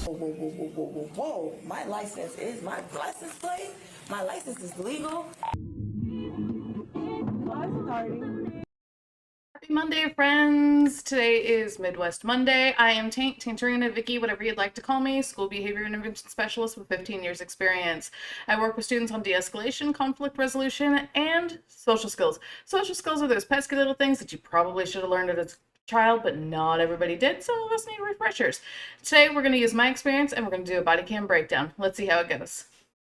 Whoa. My license plate? My license is legal? Happy Monday, friends! Today is Midwest Monday. I am Taint, Tainterina, Vicky, whatever you'd like to call me, school behavior intervention specialist with 15 years experience. I work with students on de-escalation, conflict resolution, and social skills. Social skills are those pesky little things that you probably should have learned as a child, but not everybody did. Some of us need refreshers. Today, we're going to use my experience and we're going to do a body cam breakdown. Let's see how it goes.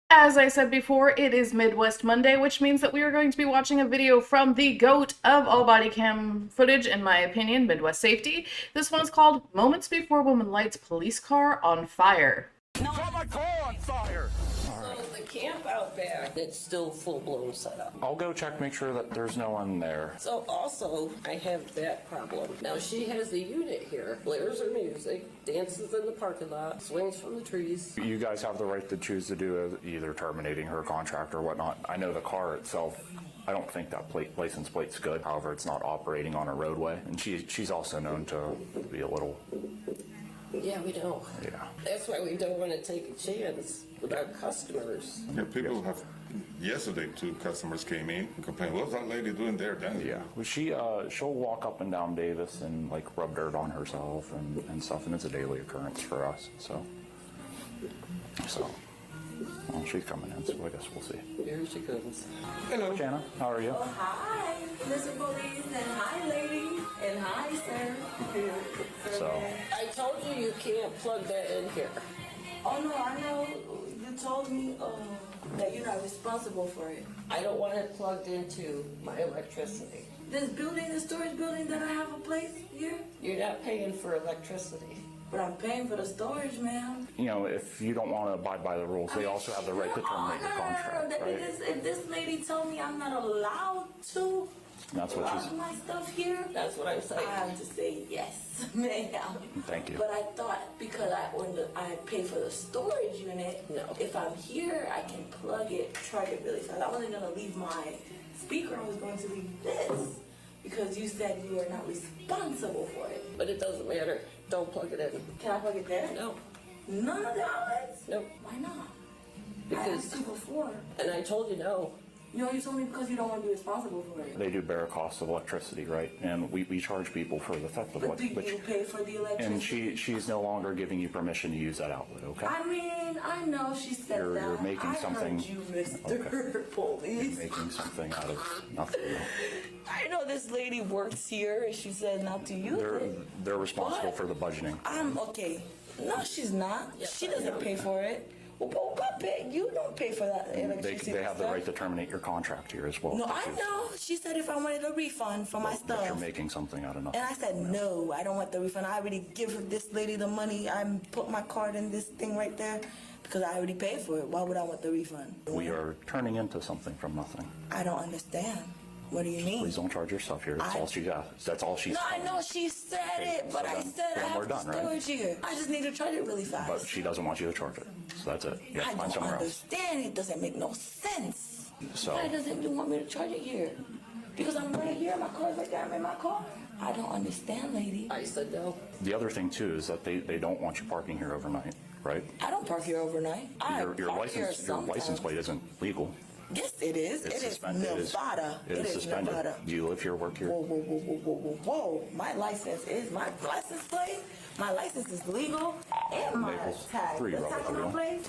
As I said before, it is Midwest Monday, which means that we are going to be watching a video from the GOAT of all body cam footage, in my opinion, Midwest Safety. This one's called Moments Before Woman Lights Police Car on Fire. No, my car on fire! So the camp out back, it's still full-blown setup. I'll go check, make sure that there's no one there. So also, I have that problem. Now she has a unit here, blares her music, dances in the parking lot, swings from the trees. You guys have the right to choose to do either terminating her contract or whatnot. I know the car itself, I don't think that license plate's good. However, it's not operating on a roadway. And she's also known to be a little... Yeah, we know. Yeah. That's why we don't want to take a chance with our customers. Yeah, people have. Yesterday, 2 customers came in and complained. What's that lady doing there? Yeah. Well, she'll walk up and down Davis and like rub dirt on herself and stuff, and it's a daily occurrence for us. So, well, she's coming in, so I guess we'll see. Here she comes. Hello. Jana, how are you? Oh, hi, Mr. Police, and hi, lady, and hi, sir. So. I told you you can't plug that in here. Oh, no, I know. You told me that you're not responsible for it. I don't want it plugged into my electricity. This building, the storage building that I have a place here? You're not paying for electricity. But I'm paying for the storage, ma'am. You know, if you don't want to abide by the rules, they also have the right to terminate your contract, right? If this lady told me I'm not allowed to That's what she's... my stuff here, that's what I'm saying. I have to say yes, ma'am. Thank you. But I thought because I pay for the storage unit, no. If I'm here, I can plug it, charge it really fast. I wasn't going to leave my speaker. I was going to leave this because you said you are not responsible for it. But it doesn't matter. Don't plug it in. Can I plug it there? No. None of the outlets? No. Why not? Because I asked you before. And I told you no. You know, you told me because you don't want to be responsible for it. They do bear cost of electricity, right? And we charge people for the theft of electricity. But do you pay for the electricity? And she's no longer giving you permission to use that outlet, okay? I mean, I know she said that. You're making something... I heard you, Mr. Police. You're making something out of nothing. I know this lady works here and she said not to use it. They're responsible for the budgeting. I'm okay. No, she's not. Yes, she doesn't pay for it. Well, you don't pay for that electricity. They have the right to terminate your contract here as well. No, I know. She said if I wanted a refund for my stuff. But you're making something out of nothing. And I said, no, I don't want the refund. I already give this lady the money. I put my card in this thing right there because I already paid for it. Why would I want the refund? We are turning into something from nothing. I don't understand. What do you mean? Please don't charge yourself here. That's all she got. That's all she's. No, I know she said it, but I said I have storage here. I just need to charge it really fast. But she doesn't want you to charge it, so that's it. You have to find somewhere else. I don't understand. It doesn't make no sense. So why doesn't you want me to charge it here? Because I'm right here. My car's right there. I'm in my car. I don't understand, lady. I said no. The other thing too is that they don't want you parking here overnight, right? I don't park here overnight. Your license plate isn't legal. Yes, it is. It is Nevada. It is suspended. Nevada. Do you live here, work here? Whoa. My license plate. My license is legal. And my tag. The tag on my plate.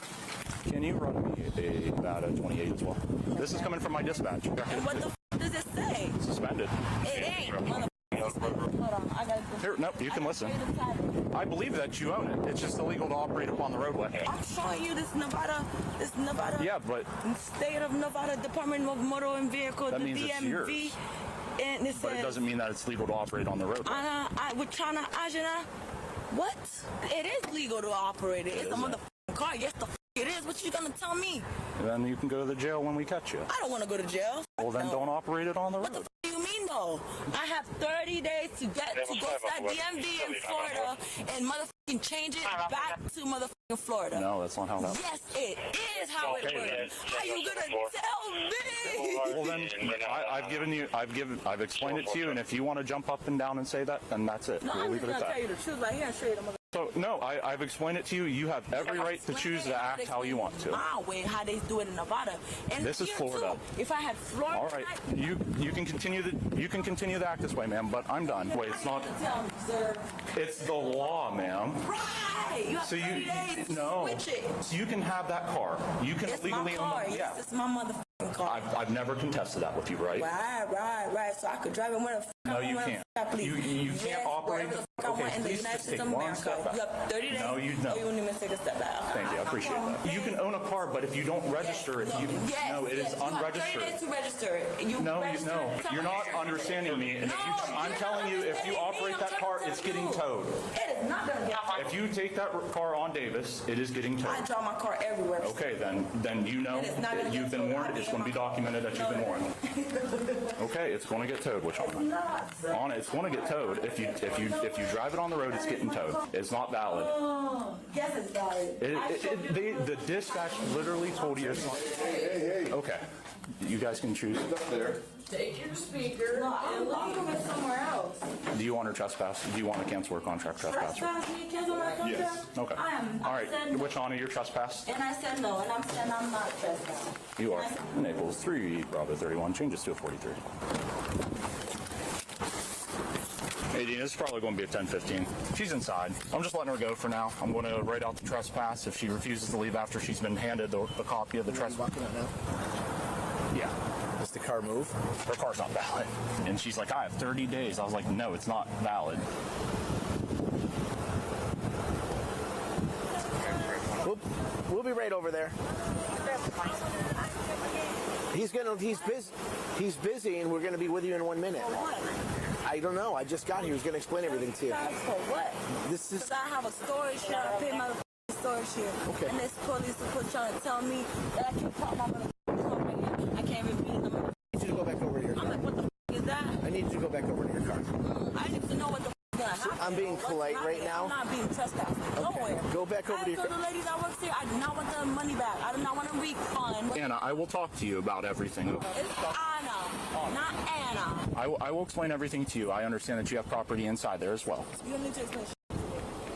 Can you run me a Nevada 28 as well? This is coming from my dispatch. And what the f does it say? Suspended. It ain't. Hold on. I gotta here, nope, you can listen. I believe that you own it. It's just illegal to operate upon the roadway. I'm showing you this Nevada. Yeah, but State of Nevada Department of Motor and Vehicle, that the means DMV. It's yours. And it but it doesn't mean that it's legal to operate on the roadway. What? It is legal to operate it. It's a motherfucking car. Yes, the f it is. What you gonna tell me? And then you can go to the jail when we catch you. I don't want to go to jail. Well, then don't operate it on the road. What the f do you mean, though? I have 30 days to go to that DMV in Florida and motherfucking change it back to motherfucking Florida. No, that's not how that works. Yes, it is how it works. How you gonna tell me? Well, then I've explained it to you, and if you want to jump up and down and say that, then that's it. No, we'll I'm leave just it at gonna that. tell you the truth right here and show you the So, no, I've explained it to you. You have every right to choose to act how you want to. My way, how they do it in Nevada. And This is here, Florida. Too, if I had Florida, All right, you can continue to act this way, ma'am. But I'm done. Wait, it's not. Tell me, sir. It's the law, ma'am. Right. You have So 30 days to no. switch it. So you can have that car. You can It's legally my car. own. Yes, it's my motherfucking car. I've never contested that with you, right? Right. So I could drive it where the fuck No, I want, you where the can't. fuck I please. You can't Yes, operate. wherever the fuck I want in the please United just States take of one America. step back. You have 30 days. No, you Oh, don't. you wouldn't even take a step back. Thank you, I appreciate that. You can own a car, but if you don't register it, Yes, it is you have 30 unregistered. days to register it. You register it. You're not understanding me. And I'm telling you, if you operate that car, it's getting towed. It is not gonna get. If you take that car on Davis, it is getting towed. I drive my car everywhere. Okay, then you know It is not gonna that you've get been towed. warned. It's going to be documented that you've been warned. Okay, it's going to get towed, which on it, it's going to get towed. If you drive it on the road, it's getting towed. It's not valid. Oh, yes, it's valid. The dispatch literally told you it's not. Hey. Okay, you guys can choose. Take your speaker and leave it somewhere else. Do you want her trespass? Do you want to cancel her contract trespass? Trespass me, cancel my contract? Yes. Okay. All right. Which honor your trespass? And I said no, and I'm saying I'm not trespassing. You are. Naples 3, Bravo 31, changes to a 43. 18, this is probably going to be a 10-15. She's inside. I'm just letting her go for now. I'm going to write out the trespass if she refuses to leave after she's been handed the copy of the trespass. Yeah. Does the car move? Her car's not valid. And she's like, I have 30 days. I was like, no, it's not valid. We'll be right over there. He's busy, and we're gonna be with you in 1 minute. I don't know. I just got here. He's gonna explain everything to you. For what? This is. Because I have a storage here. I pay my storage here. Okay. And this police is trying to tell me that I can't park my car right here. I can't even be in the. I need you to go back over to your I'm car. like, what the is that? I need you to go back over to your car. I need to know what the gonna happen. I'm being polite right now. I'm not being trespassed nowhere. Go back over to your I told the ladies I work here, I do not want the money back. I do not want a refund. Anna, I will talk to you about everything. It's Anna, not Anna. I will explain everything to you. I understand that you have property inside there as well. You don't need to explain.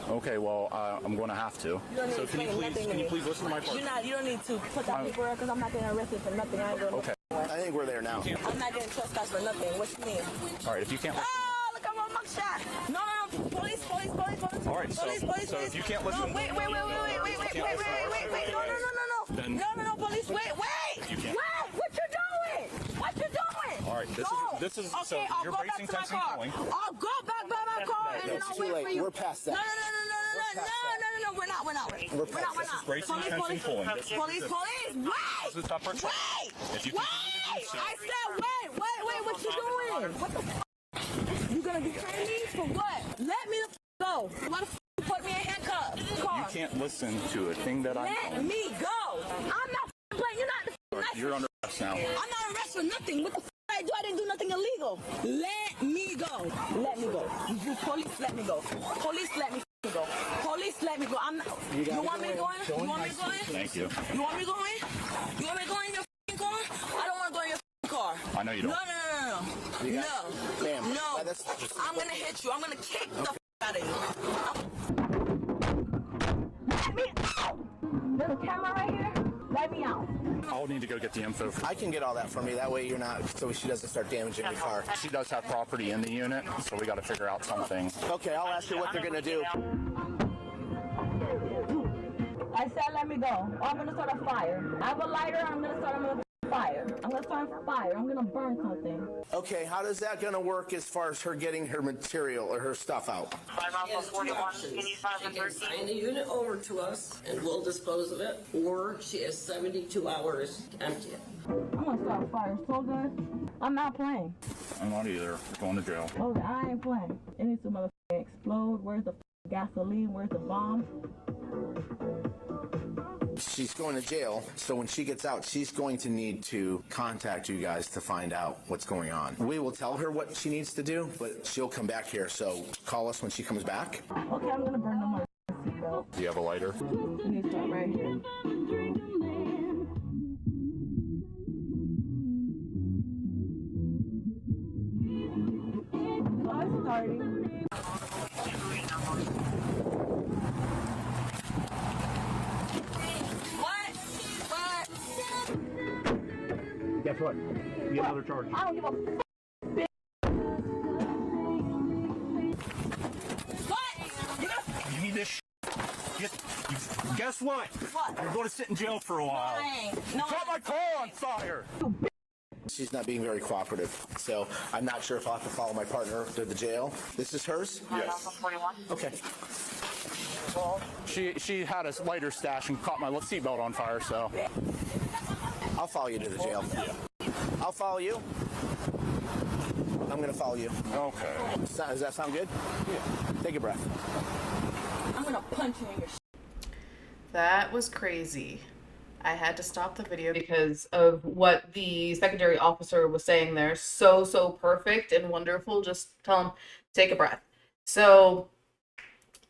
Okay, well, I'm going to have to. You don't need So to can you explain nothing to please me. listen to my part? You don't need to put that paper because I'm not getting arrested for nothing. I ain't doing Okay. I think we're there now. I'm not getting trespassed for nothing. What you mean? All right, if you can't. Oh, look at my mugshot. No. Police. All right, so if you can't listen. No, wait. No. Then- No, police, wait. You can't. Wait, what you doing? All right, this is Okay, so I'll you're go bracing back to my tense and car. pulling. I'll go back by my car and then It's I'll too wait for late. you. We're past that. No, We're past we're not. We're past We're not. Bracing tense and pulling. Police, wait! This is tougher. Wait! If you continue to do so. I said wait, what you doing? What the f***? You gonna detain me for what? Let me the f*** go. Why the f*** you put me in handcuffs? You can't listen to a thing that I'm Let telling. me go. I'm not f***ing playing. You're not the f***ing You're under arrest now. I'm not arrested for nothing. What the f*** I do? I didn't do nothing illegal. Let me go. Let me go. You police, let me go. Police, let me go. Police, let me go. I'm not. You want me to go in? You want me to go in? Thank you. You want me to go in? You want me to go in your f***ing car? I don't want to go in your f***ing car. I know you don't. No. Ma'am, No. that's just- I'm gonna hit you. I'm gonna kick the f*** out of you. Let me out. There's a camera right here. Let me out. I'll need to go get the info. I can get all that from you. That way you're not, so she doesn't start damaging the car. She does have property in the unit, so we got to figure out something. Okay, I'll ask her what they're gonna do. I said let me go. Or I'm gonna start a fire. I have a lighter. I'm gonna start a fire. I'm gonna start a fire. I'm gonna burn something. Okay, how does that gonna work as far as her getting her material or her stuff out? 5 Alpha 41, can you sign She the can 13? sign the unit over to us and we'll dispose of it, or she has 72 hours to empty it. I'm gonna start a fire so good. I'm not playing. I'm not either. Going to jail. Okay, I ain't playing. It needs to motherfucking explode. Where's the gasoline? Where's the bomb? She's going to jail, so when she gets out, she's going to need to contact you guys to find out what's going on. We will tell her what she needs to do, but she'll come back here, so call us when she comes back. Okay, I'm gonna burn the motherfucking seatbelt. Do you have a lighter? It needs to start right here. I'm starting. guess what? You get another charge. I don't give a You need this guess what? What? You're going to sit in jail for a while. No. Set my car on fire! She's not being very cooperative, so I'm not sure if I'll have to follow my partner to the jail. This is hers? Yes. 41. Okay. She had a lighter stash and caught my seatbelt on fire, so. I'll follow you to the jail. Yeah. I'll follow you. I'm going to follow you. Okay. Does that sound good? Yeah. Take a breath. I'm gonna punch you in your That was crazy. I had to stop the video because of what the secondary officer was saying there. So perfect and wonderful. Just tell him, take a breath. So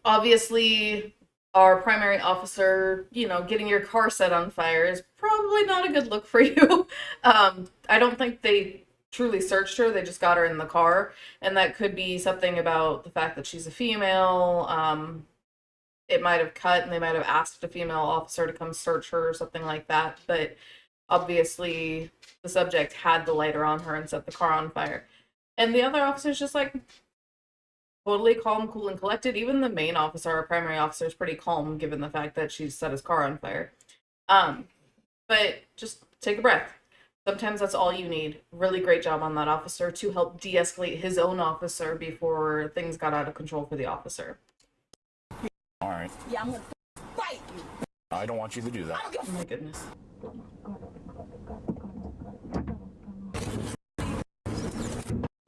obviously our primary officer, getting your car set on fire is probably not a good look for you. I don't think they truly searched her. They just got her in the car. And that could be something about the fact that she's a female. It might have cut and they might have asked a female officer to come search her or something like that. But obviously the subject had the lighter on her and set the car on fire. And the other officer's just like totally calm, cool, and collected. Even the main officer, our primary officer, is pretty calm given the fact that she set his car on fire. But just take a breath. Sometimes that's all you need. Really great job on that officer to help de-escalate his own officer before things got out of control for the officer. All right. Yeah, I'm gonna fight you. I don't want you to do that. Oh my goodness.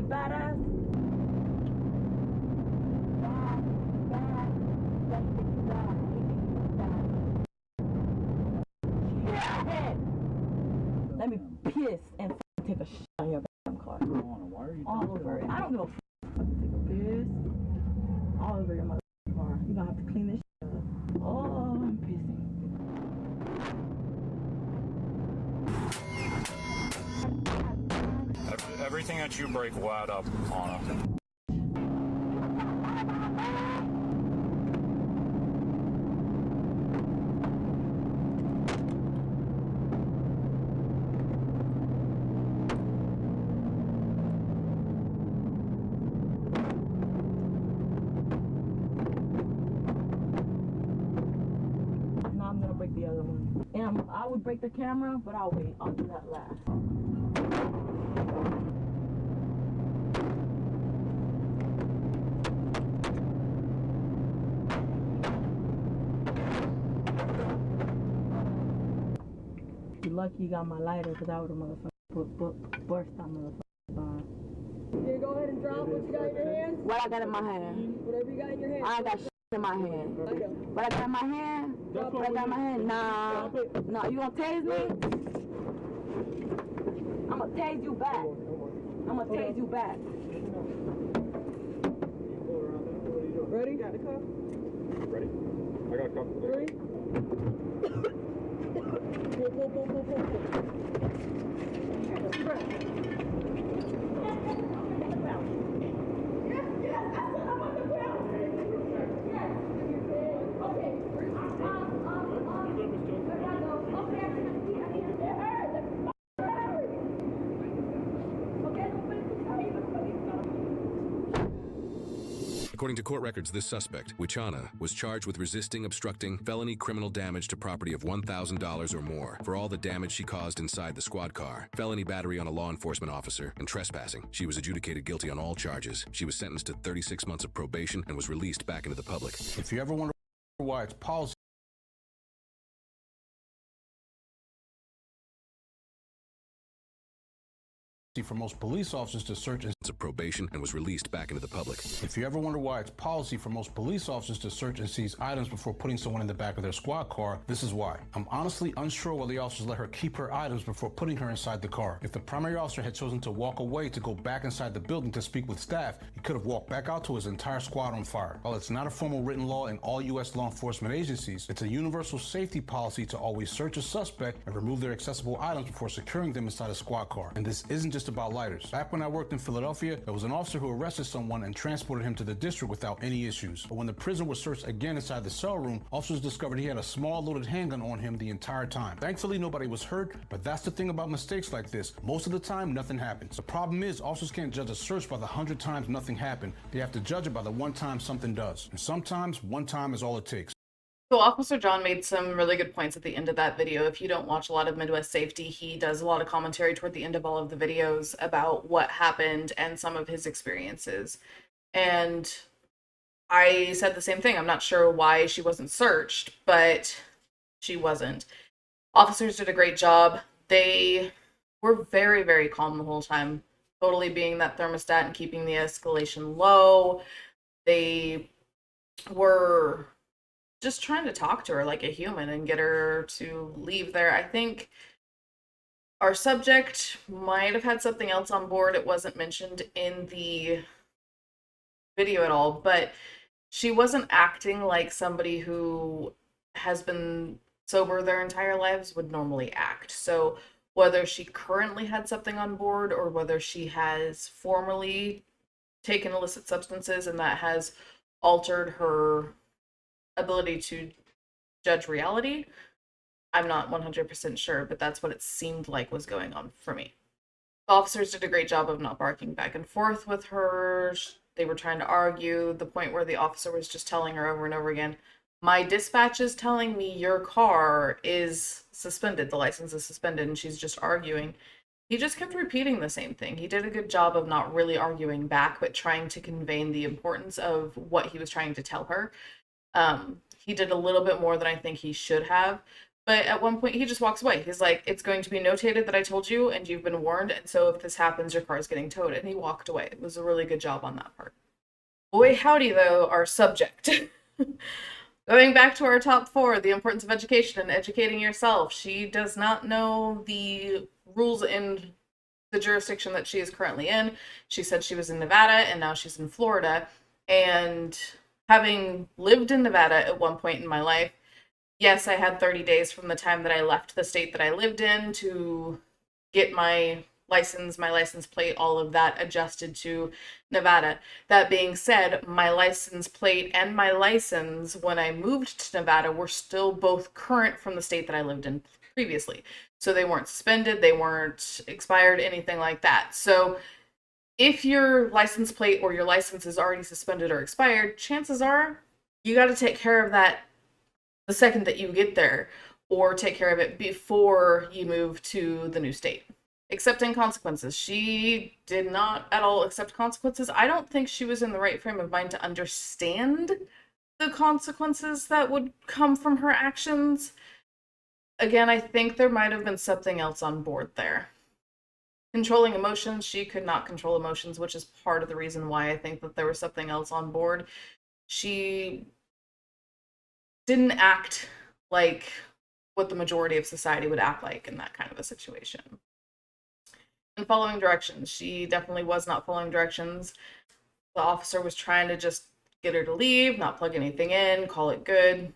Badass. Let me piss and take a shit on your damn car. All over it. I don't give a f. Take a piss. All over your mother car. You're gonna have to clean this shit up. Oh, I'm pissing. Everything that you break will add up, Anna. Now I'm gonna break the other one. And I would break the camera, but I'll wait. I'll do that last. You're lucky you got my lighter, because I would have motherfucking burst that motherfucking bar. You go ahead and drop what you got in your hand. What I got in my hand? Whatever you got in your hand. I got shit in my hand. What I got in my hand? What I got in my hand? Nah. Nah, you gonna tase me? I'm gonna tase you back. I'm gonna tase you back. Ready? Got the cuff? Ready? I got a cuff. Ready? Pull. According to court records, this suspect, Wichana, was charged with resisting, obstructing, felony criminal damage to property of $1,000 or more for all the damage she caused inside the squad car, felony battery on a law enforcement officer, and trespassing. She was adjudicated guilty on all charges. She was sentenced to 36 months of probation and was released back into the public. If you ever wonder why it's policy for most police officers to search and of probation and was released back into the public. If you ever wonder why it's policy for most police officers to search and seize items before putting someone in the back of their squad car, this is why. I'm honestly unsure why the officers let her keep her items before putting her inside the car. If the primary officer had chosen to walk away to go back inside the building to speak with staff, he could have walked back out to his entire squad on fire. While it's not a formal written law in all U.S. law enforcement agencies, it's a universal safety policy to always search a suspect and remove their accessible items before securing them inside a squad car. And this isn't just just about lighters. Back when I worked in Philadelphia, there was an officer who arrested someone and transported him to the district without any issues. But when the prison was searched again inside the cell room, officers discovered he had a small loaded handgun on him the entire time. Thankfully, nobody was hurt, but that's the thing about mistakes like this. Most of the time, nothing happens. The problem is, officers can't judge a search by the 100 times nothing happened. They have to judge it by the one time something does. And sometimes, one time is all it takes. So Officer John made some really good points at the end of that video. If you don't watch a lot of Midwest Safety, he does a lot of commentary toward the end of all of the videos about what happened and some of his experiences. And I said the same thing. I'm not sure why she wasn't searched, but she wasn't. Officers did a great job. They were very, very calm the whole time, totally being that thermostat and keeping the escalation low. They were just trying to talk to her like a human and get her to leave there. I think our subject might have had something else on board. It wasn't mentioned in the video at all, but she wasn't acting like somebody who has been sober their entire lives would normally act. So whether she currently had something on board or whether she has formerly taken illicit substances and that has altered her ability to judge reality, I'm not 100% sure, but that's what it seemed like was going on for me. The officers did a great job of not barking back and forth with her. They were trying to argue, the point where the officer was just telling her over and over again, my dispatch is telling me your car is suspended, the license is suspended, and she's just arguing. He just kept repeating the same thing. He did a good job of not really arguing back, but trying to convey the importance of what he was trying to tell her. He did a little bit more than I think he should have, but at one point he just walks away. He's like, it's going to be notated that I told you and you've been warned, and so if this happens, your car is getting towed. And he walked away. It was a really good job on that part. Boy howdy though, our subject. Going back to our top 4, the importance of education and educating yourself. She does not know the rules in the jurisdiction that she is currently in. She said she was in Nevada and now she's in Florida, and having lived in Nevada at one point in my life, yes, I had 30 days from the time that I left the state that I lived in to get my license plate, all of that adjusted to Nevada. That being said, my license plate and my license when I moved to Nevada were still both current from the state that I lived in previously. So they weren't suspended, they weren't expired, anything like that. So if your license plate or your license is already suspended or expired, chances are you got to take care of that the second that you get there, or take care of it before you move to the new state. Accepting consequences. She did not at all accept consequences. I don't think she was in the right frame of mind to understand the consequences that would come from her actions. Again, I think there might have been something else on board there. Controlling emotions. She could not control emotions, which is part of the reason why I think that there was something else on board. She didn't act like what the majority of society would act like in that kind of a situation. And following directions. She definitely was not following directions. The officer was trying to just get her to leave, not plug anything in, call it good.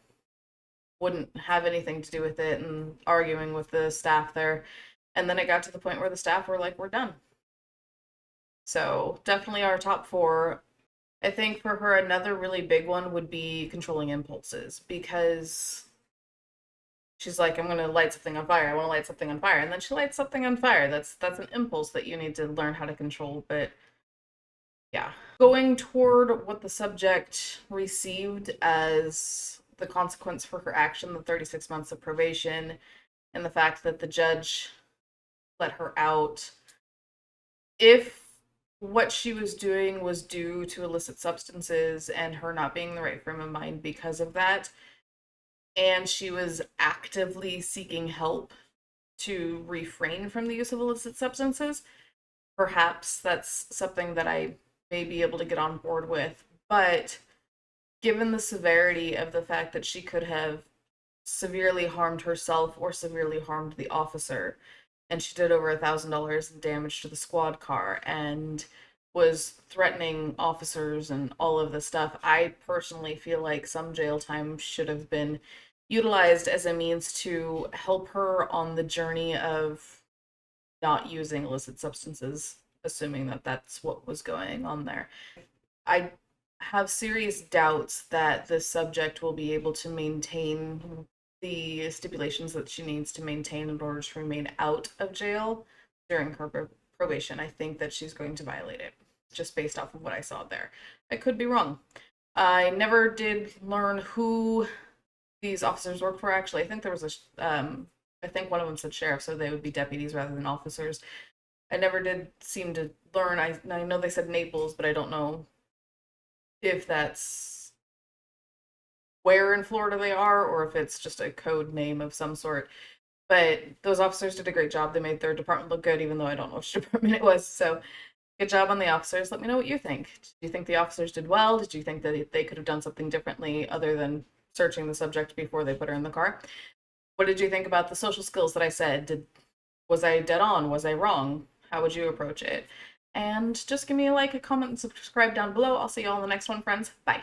Wouldn't have anything to do with it, and arguing with the staff there. And then it got to the point where the staff were like, we're done. So definitely our top 4. I think for her, another really big one would be controlling impulses, because she's like, I'm going to light something on fire. I want to light something on fire. And then she lights something on fire. That's an impulse that you need to learn how to control. But yeah, going toward what the subject received as the consequence for her action, the 36 months of probation, and the fact that the judge let her out. If what she was doing was due to illicit substances and her not being in the right frame of mind because of that, and she was actively seeking help to refrain from the use of illicit substances, perhaps that's something that I may be able to get on board with. But given the severity of the fact that she could have severely harmed herself or severely harmed the officer, and she did over $1,000 in damage to the squad car and was threatening officers and all of this stuff, I personally feel like some jail time should have been utilized as a means to help her on the journey of not using illicit substances, assuming that that's what was going on there. I have serious doubts that the subject will be able to maintain the stipulations that she needs to maintain in order to remain out of jail during her probation. I think that she's going to violate it, just based off of what I saw there. I could be wrong. I never did learn who these officers worked for, actually. I think there was I think one of them said sheriff, so they would be deputies rather than officers. I never did seem to learn. I know they said Naples, but I don't know if that's where in Florida they are or if it's just a code name of some sort. But those officers did a great job. They made their department look good, even though I don't know which department it was. So good job on the officers. Let me know what you think. Do you think the officers did well? Did you think that they could have done something differently other than searching the subject before they put her in the car? What did you think about the social skills that I said? Was I dead on? Was I wrong? How would you approach it? And just give me a like, a comment, and subscribe down below. I'll see you all in the next one, friends. Bye.